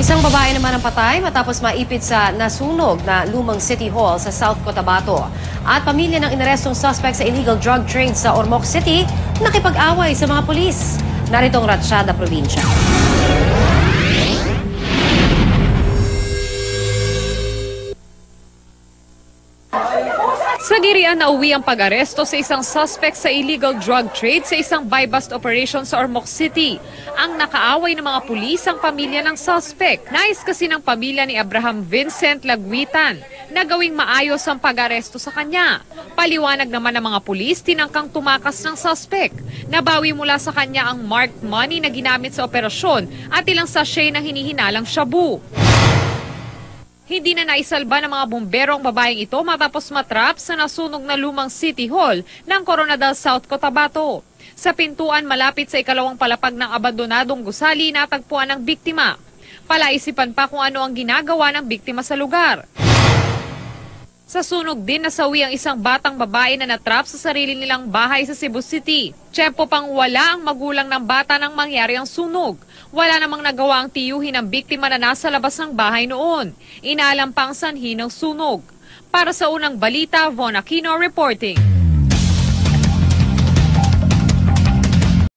Isang babae naman ang patay matapos maipit sa nasunog na lumang City Hall sa South Cotabato. At pamilya ng inarestong suspect sa illegal drug trade sa Ormoc City nakipag-away sa mga pulis. Narito ang Ratsyada Probinsya. Sa Girian, nauwi ang pag-aresto sa isang suspect sa illegal drug trade sa isang buy-bust operation sa Ormoc City. Ang nakaaway ng mga pulis ang pamilya ng suspect. Nais kasi ng pamilya ni Abraham Vincent Lagwitan na gawing maayos ang pag-aresto sa kanya. Paliwanag naman ng mga pulis, tinangkang tumakas ng suspect. Nabawi mula sa kanya ang marked money na ginamit sa operasyon at ilang sachet ng hinihinalang shabu. Hindi na naisalba ng mga bumbero ang babaeng ito matapos matrap sa nasunog na lumang City Hall ng Coronadal South Cotabato. Sa pintuan malapit sa ikalawang palapag ng abandonadong gusali natagpuan ng biktima. Palaisipan pa kung ano ang ginagawa ng biktima sa lugar. Sa sunog din nasawi ang isang batang babae na natrap sa sarili nilang bahay sa Cebu City. Tiyempo pang wala ang magulang ng bata nang mangyari ang sunog. Wala namang nagawa ang tiyuhin ng biktima na nasa labas ng bahay noon. Inaalam pa ang sanhi ng sunog. Para sa unang balita, Von Aquino reporting.